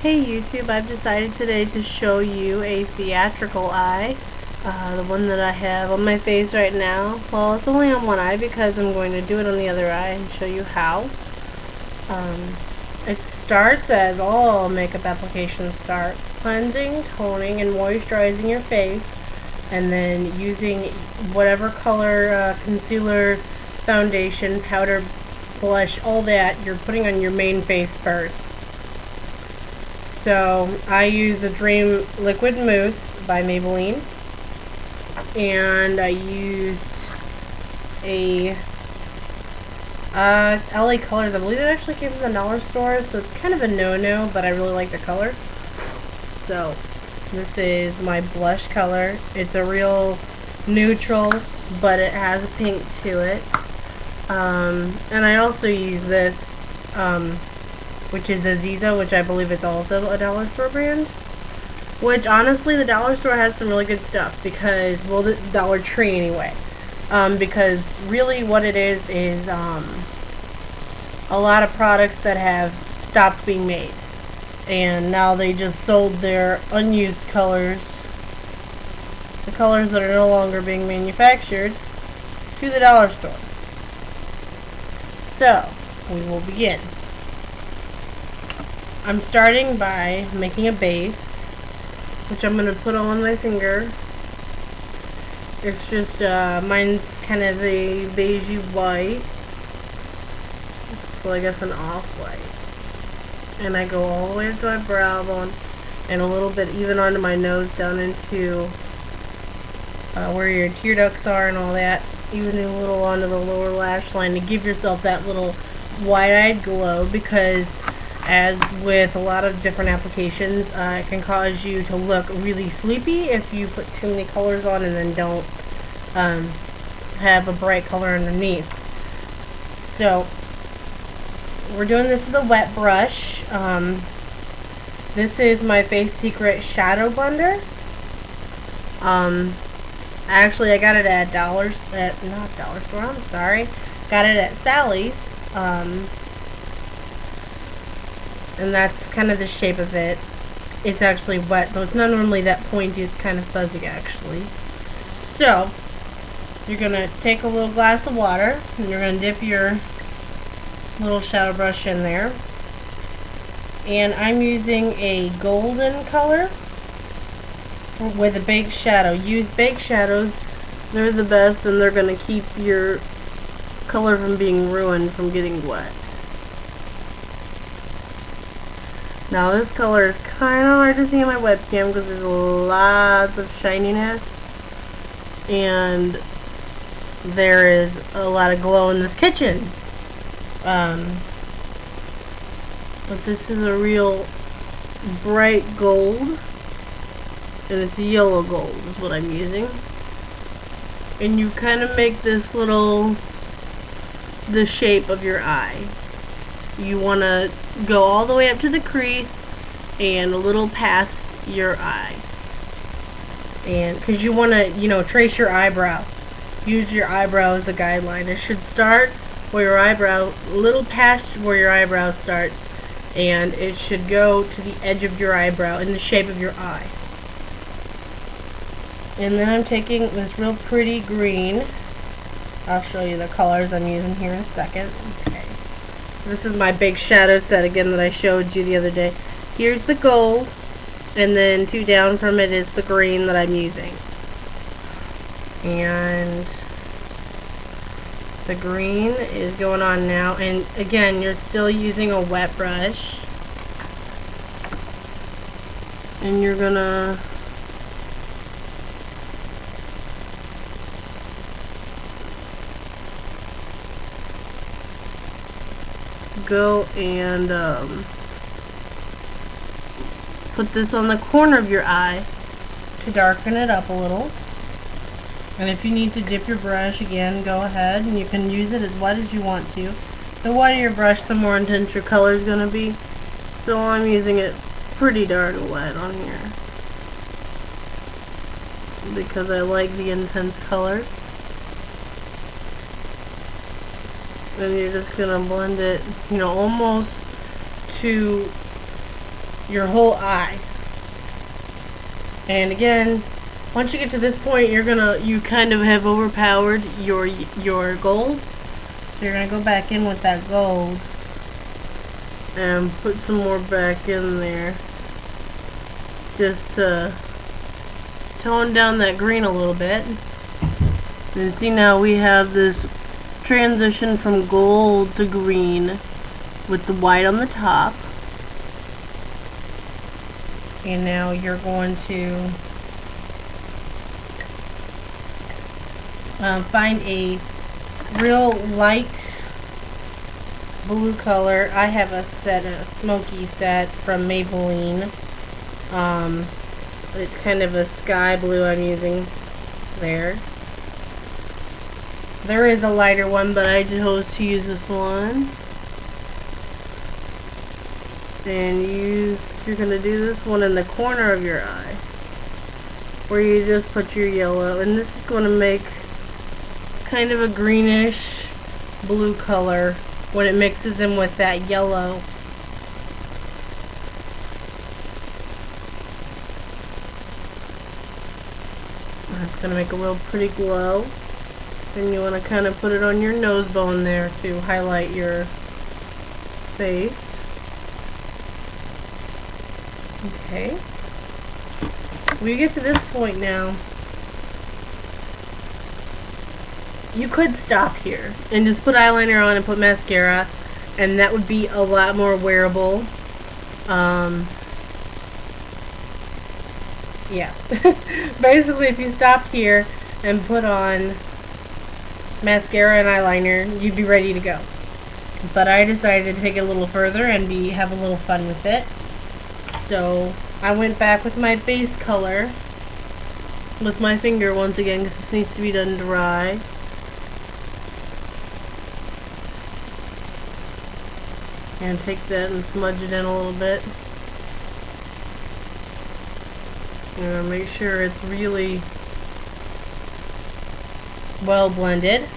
Hey YouTube, I've decided today to show you a theatrical eye, the one that I have on my face right now. Well, it's only on one eye because I'm going to do it on the other eye and show you how. It starts as all makeup applications start, cleansing, toning, and moisturizing your face, and then using whatever color, concealer, foundation, powder, blush, all that you're putting on your main face first. So I use the Dream Liquid Mousse by Maybelline, and I used a LA Colors. I believe it actually came from the dollar store, so it's kind of a no-no, but I really like the color. So this is my blush color. It's a real neutral, but it has a pink to it. And I also use this, which is Aziza, which I believe is also a dollar store brand. Which, honestly, the dollar store has some really good stuff, because, well, the Dollar Tree anyway. Because really what it is a lot of products that have stopped being made. And now they just sold their unused colors, the colors that are no longer being manufactured, to the dollar store. So, we will begin. I'm starting by making a base, which I'm going to put on my finger. It's just, mine's kind of a beigey white, so I guess an off-white. And I go all the way to my brow bone, and a little bit even onto my nose, down into where your tear ducts are and all that, even a little onto the lower lash line to give yourself that little wide-eyed glow, because as with a lot of different applications, it can cause you to look really sleepy if you put too many colors on and then don't have a bright color underneath. So we're doing this with a wet brush. This is my Face Secret Shadow Blender. Actually, I got it at not Dollar Store, I'm sorry. Got it at Sally's. And that's kind of the shape of it. It's actually wet, though it's not normally that pointy, it's kind of fuzzy actually. So, you're going to take a little glass of water, and you're going to dip your little shadow brush in there. And I'm using a golden color with a baked shadow. Use baked shadows, they're the best, and they're going to keep your color from being ruined from getting wet. Now this color is kind of hard to see in my webcam because there's lots of shininess, and there is a lot of glow in this kitchen. But this is a real bright gold, and it's yellow gold is what I'm using. And you kind of make this the shape of your eye. You want to go all the way up to the crease and a little past your eye. And because you want to, trace your eyebrow. Use your eyebrow as a guideline. It should start where your eyebrow, a little past where your eyebrow starts, and it should go to the edge of your eyebrow in the shape of your eye. And then I'm taking this real pretty green. I'll show you the colors I'm using here in a second. Okay. This is my big shadow set again that I showed you the other day. Here's the gold, and then 2 down from it is the green that I'm using. And the green is going on now, and again, you're still using a wet brush. And you're gonna go and put this on the corner of your eye to darken it up a little. And if you need to dip your brush again, go ahead, and you can use it as wet as you want to. The wetter your brush, the more intense your color is going to be. So I'm using it pretty darn wet on here because I like the intense color. And you're just gonna blend it, almost to your whole eye. And again, once you get to this point, you kind of have overpowered your gold. So you're gonna go back in with that gold and put some more back in there, just to tone down that green a little bit. And see, now we have this transition from gold to green with the white on the top. And now you're going to find a real light blue color. I have a smoky set from Maybelline. It's kind of a sky blue I'm using there. There is a lighter one, but I chose to use this one. And you're going to do this one in the corner of your eye, where you just put your yellow, and this is going to make kind of a greenish blue color when it mixes in with that yellow. That's going to make a real pretty glow. And you want to kind of put it on your nose bone there to highlight your face. Okay. We get to this point now. You could stop here and just put eyeliner on and put mascara, and that would be a lot more wearable. Yeah. Basically, if you stopped here and put on mascara and eyeliner, you'd be ready to go. But I decided to take it a little further and have a little fun with it. So I went back with my base color with my finger once again, because this needs to be done dry. And take that and smudge it in a little bit. And make sure it's really well blended.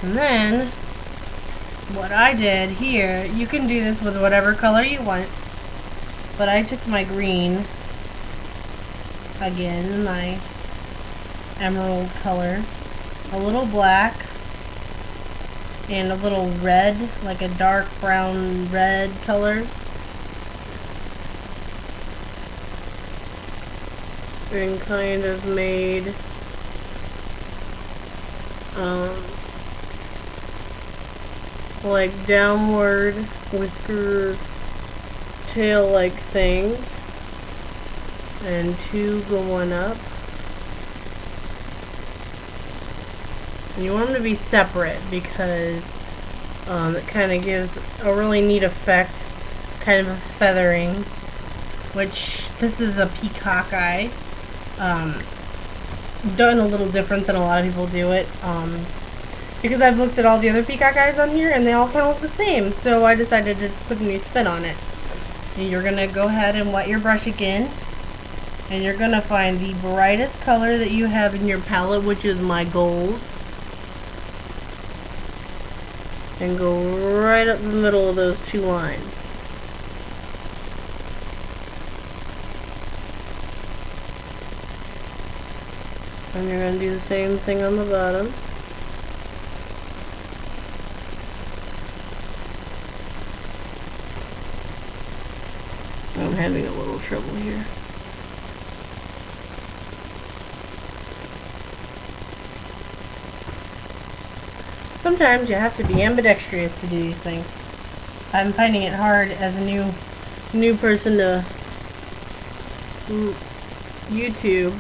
And then what I did here, you can do this with whatever color you want, but I took my green, again my emerald color, a little black, and a little red, like a dark brown red color, and kind of made like downward whisker tail like things, and two going up. You want them to be separate because it kind of gives a really neat effect, kind of a feathering, which this is a peacock eye. Done a little different than a lot of people do it, because I've looked at all the other peacock eyes on here and they all kind of look the same, so I decided to put a new spin on it. And you're going to go ahead and wet your brush again, and you're going to find the brightest color that you have in your palette, which is my gold, and go right up the middle of those two lines. And you're going to do the same thing on the bottom. I'm having a little trouble here. Sometimes you have to be ambidextrous to do these things. I'm finding it hard as a new person to YouTube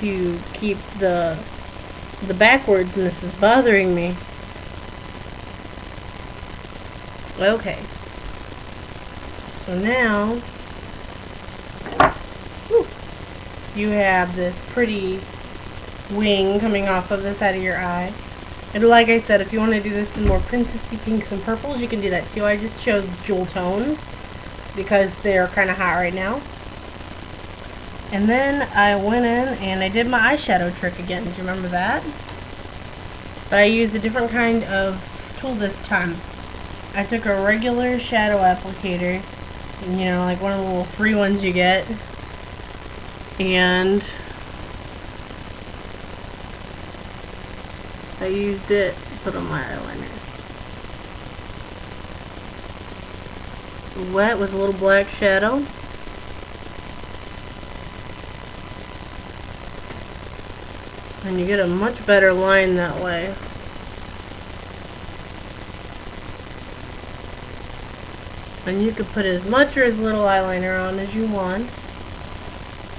to keep the backwardsness is bothering me. Okay. So now you have this pretty wing coming off of the side of your eye. And like I said, if you want to do this in more princessy pinks and purples, you can do that too. I just chose jewel tones because they're kind of hot right now. And then I went in and I did my eyeshadow trick again. Do you remember that? But I used a different kind of tool this time. I took a regular shadow applicator you know, like one of the little free ones you get. And I used it to put on my eyeliner. Wet with a little black shadow. And you get a much better line that way. And you can put as much or as little eyeliner on as you want.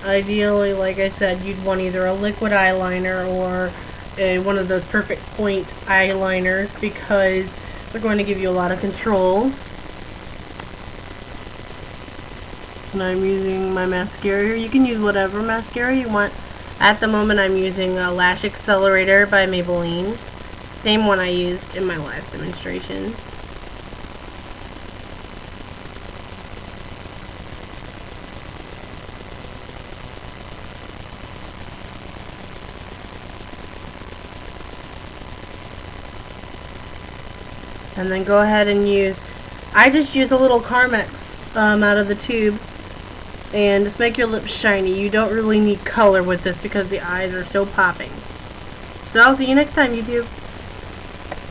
Ideally, like I said, you'd want either a liquid eyeliner or one of those perfect point eyeliners, because they're going to give you a lot of control. And I'm using my mascara. You can use whatever mascara you want. At the moment I'm using a Lash Accelerator by Maybelline. Same one I used in my last demonstration. And then go ahead and I just use a little Carmex out of the tube. And just make your lips shiny. You don't really need color with this because the eyes are so popping. So I'll see you next time, YouTube.